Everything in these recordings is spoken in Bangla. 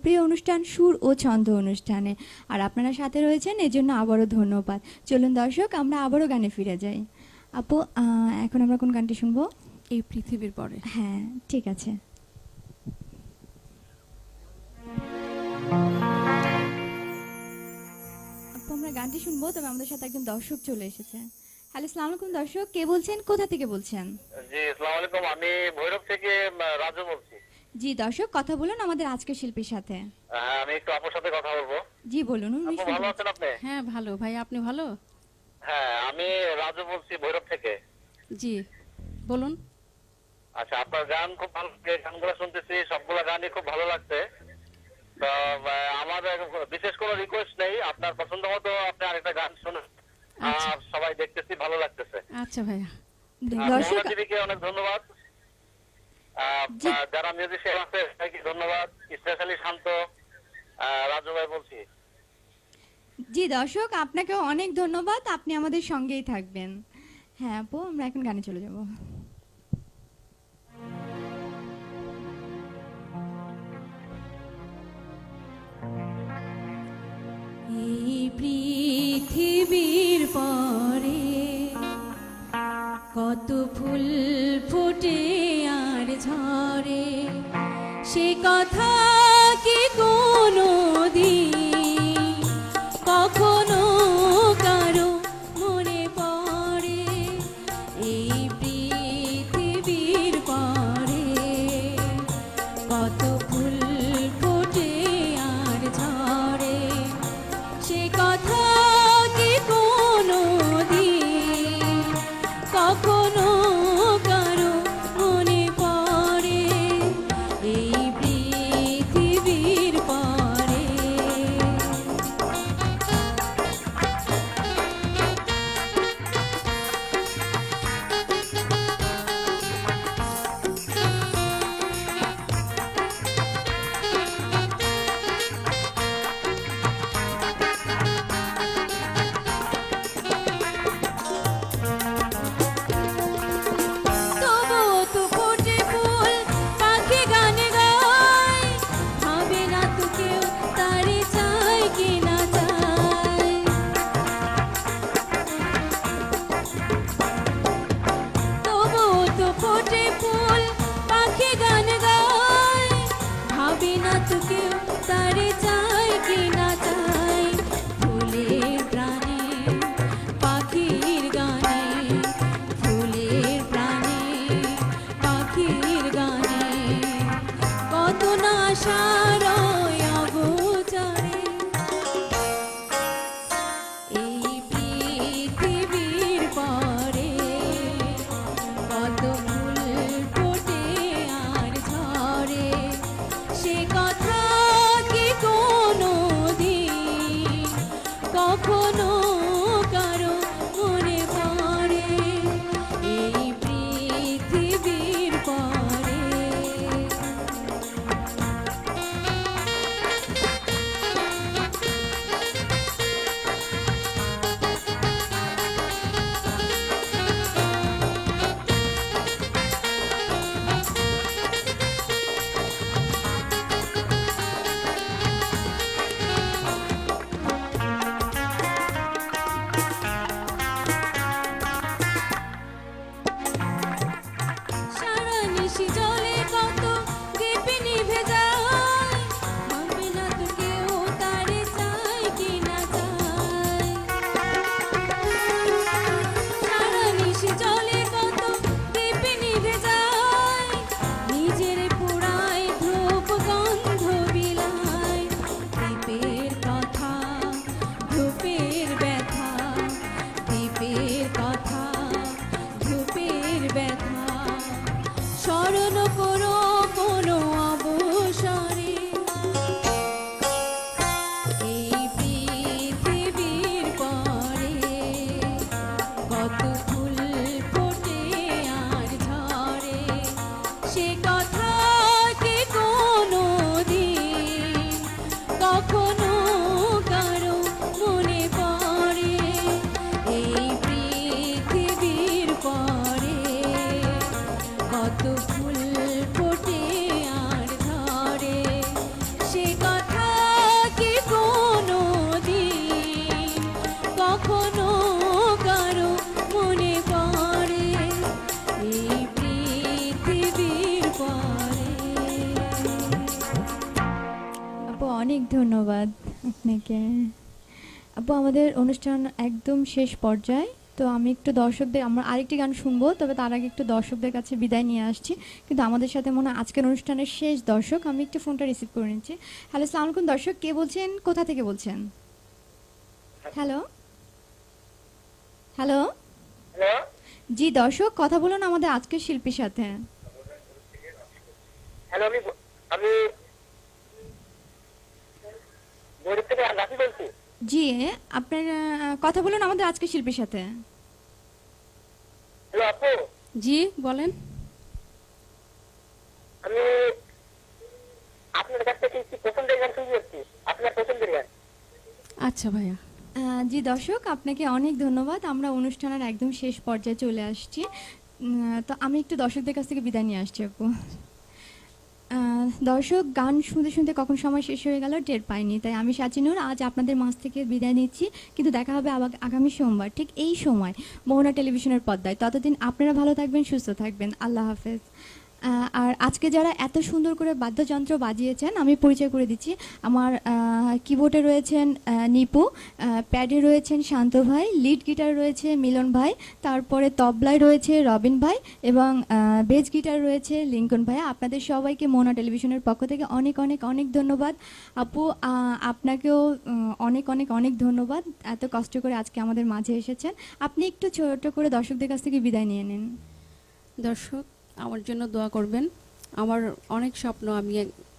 জনপ্রিয় অনুষ্ঠান সুর ও ছন্দ অনুষ্ঠানে। আর আপনারা সাথে রয়েছেন, এজন্য আবারও ধন্যবাদ। চলুন দর্শক, আমরা আবারও গানে ফিরে যাই। আপু, এখন আমরা কোন গানটি শুনবো? এই পৃথিবীর পরে। হ্যাঁ, ঠিক আছে। আপু, আমরা গানটি শুনবো, তবে আমাদের সাথে একজন দর্শক চলে এসেছে। হ্যালো, আসসালামু আলাইকুম দর্শক, কে বলছেন, কোথা থেকে বলছেন? জি, আসসালামু আলাইকুম। আমি ভৈরব থেকে রাজু বলছি। জি দর্শক, কথা বলুন আমাদের আজকের শিল্পীর সাথে। হ্যাঁ, আমি একটু আপুর সাথে কথা বলবো। জি বলুন। উনি আপু, ভালো আছেন আপনি? হ্যাঁ ভালো ভাই, আপনি ভালো? হ্যাঁ, আমি রাজু বলছি ভৈরব থেকে। জি বলুন। আচ্ছা, আপনার গান খুব ভালো লাগে, গানগুলো শুনতেছি, সবগুলো গানই খুব ভালো লাগছে। তো আমার বিশেষ কোনো রিকোয়েস্ট নেই, আপনার পছন্দ মতো আপনি আরেকটা গান শুনুন। আচ্ছা। আর সবাই দেখতেছি, ভালো লাগতেছে। আচ্ছা ভাইয়া। দর্শক, মোহনা টিভিকে অনেক ধন্যবাদ। যারা মিউজিশিয়ান আছে সবাইকে ধন্যবাদ, স্পেশালি শান্ত। রাজু ভাই বলছি। জি দর্শক, আপনাকেও অনেক ধন্যবাদ, আপনি আমাদের সঙ্গেই থাকবেন। হ্যাঁ আপু, আমরা এখন গানে চলে যাব। এই পৃথিবীর পরে কত ফুল ফোটে আর ঝরে, সে কথা কি কোনো দিন কখনো কারো মনে পড়ে? এই পৃথিবীর পরে কত ফুল ফোটে আর ঝরে, সে কথা কি কোনো দিন কখনো কারো মনে পড়ে? এই কথা কি কোনো দিন কখনো কারো মনে পড়ে এই পৃথিবীর পরে। আপু অনেক ধন্যবাদ আপনাকে। আপু আমাদের অনুষ্ঠান একদম শেষ পর্যায়ে, তো আমি একটু দর্শকদের, আমরা আরেকটি গান শুনবো, তবে তার আগে একটু দর্শকদের কাছে বিদায় নিয়ে আসছি। কিন্তু আমাদের সাথে মনে হয় আজকের অনুষ্ঠানের শেষ দর্শক, আমি একটু ফোনটা রিসিভ করে নিচ্ছি। হ্যালো, আসসালামু আলাইকুম দর্শক, কে বলছেন, কোথা থেকে বলছেন? হ্যালো হ্যালো, হ্যালো, জি দর্শক, কথা বলুন আমাদের আজকের শিল্পীর সাথে। হ্যালো, আমি গরিব থেকে রাফি বলছি। জি, আপনার কথা বলুন আমাদের আজকের শিল্পীর সাথে। হ্যালো আপু, জি বলেন। আমি আপনার কাছ থেকে একটি পছন্দের গান শুনতে যাচ্ছি, আপনার পছন্দের গান। আচ্ছা ভাইয়া। জি দর্শক, আপনাকে অনেক ধন্যবাদ। আমরা অনুষ্ঠানের একদম শেষ পর্যায়ে চলে আসছি। তো আমি একটু দর্শকদের কাছ থেকে বিদায় নিয়ে আসছি আপু। দর্শক, গান শুনতে শুনতে কখন সময় শেষ হয়ে গেল টের পাইনি, তাই আমি সাচিনুর আজ আপনাদের মাঝ থেকে বিদায় নিচ্ছি। কিন্তু দেখা হবে আবার আগামী সোমবার ঠিক এই সময় মোহনা টেলিভিশনের পর্দায়। ততদিন আপনারা ভালো থাকবেন, সুস্থ থাকবেন। আল্লাহ হাফেজ। আর আজকে যারা এত সুন্দর করে বাদ্যযন্ত্র বাজিয়েছেন, আমি পরিচয় করে দিচ্ছি। আমার কিবোর্ডে রয়েছেন নিপু, প্যাডে রয়েছেন শান্ত ভাই, লিড গিটার রয়েছে মিলন ভাই, তারপরে তবলায় রয়েছে রবিন ভাই এবং বেস গিটার রয়েছে লিঙ্কন ভাই। আপনাদের সবাইকে মোনা টেলিভিশনের পক্ষ থেকে অনেক অনেক অনেক ধন্যবাদ। আপু, আপনাকেও অনেক অনেক অনেক ধন্যবাদ, এত কষ্ট করে আজকে আমাদের মাঝে এসেছেন। আপনি একটু ছোট করে দর্শকদের কাছ থেকে বিদায় নিয়ে নিন। দর্শক, আমার জন্য দোয়া করবেন। আমার অনেক স্বপ্ন, আমি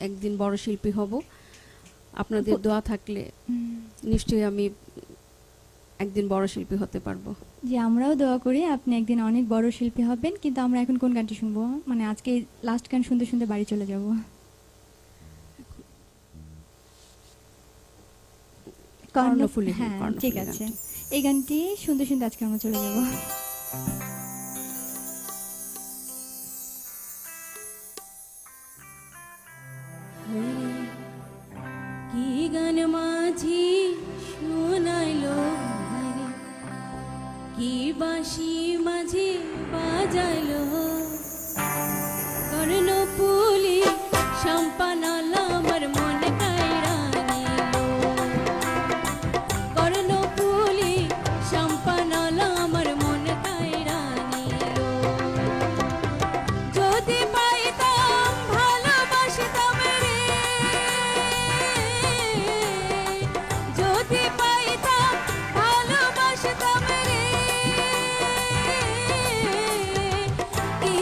একদিন বড় শিল্পী হব। আপনাদের দোয়া থাকলে নিশ্চয়ই আমি একদিন বড় শিল্পী হতে পারবো। জি, আমরাও দোয়া করি আপনি একদিন অনেক বড় শিল্পী হবেন। কিন্তু আমরা এখন কোন গানটি শুনবো? মানে আজকে লাস্ট গান শুনতে শুনতে বাড়ি চলে যাব। কর্ণফুলী, হ্যাঁ, কর্ণফুলী ঠিক আছে, গানটি। এই গানটি শুনতে শুনতে আজকে আমরা চলে যাব। কি গান মাঝি শোনাইলো হারে, কি বাঁশি মাঝি বাজাইলো, কর্ণফুলী সম্পানালা আমার মন কাইরা নিল, কর্ণফুলী সম্পানালা আমার মন কাইরা নিল। যদি পাইতাম ভালোবাসতাম রে, যদি পাইতাম ভালোবাসতাম রে, কি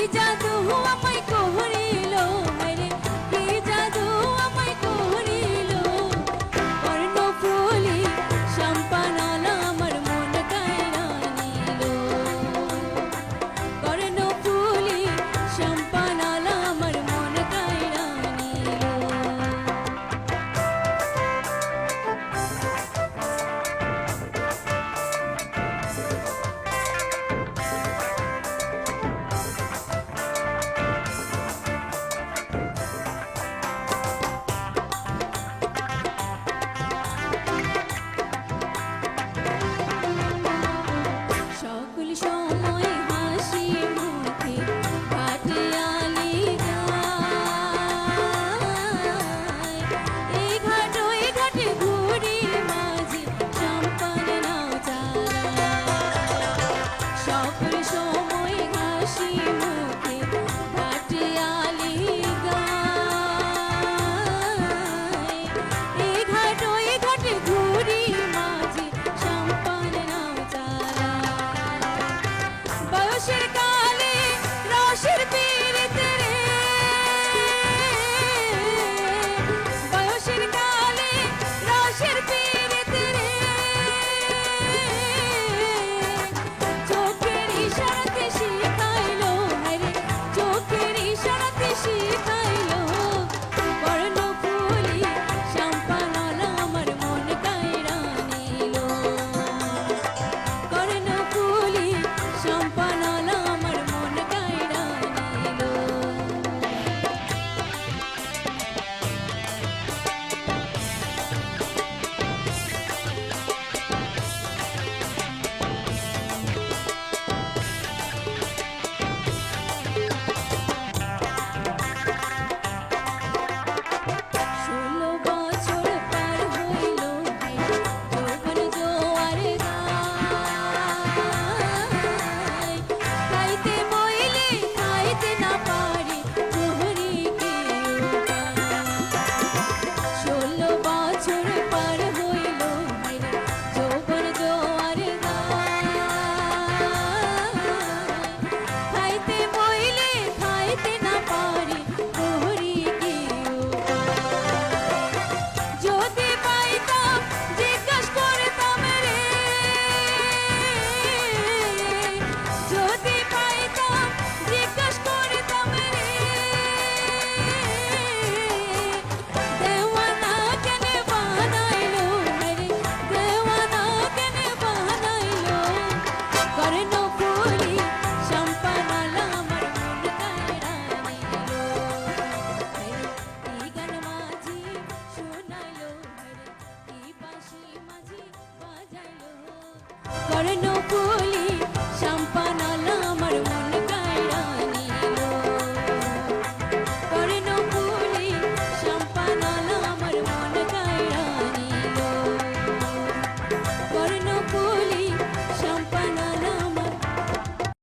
কর্ণফুলি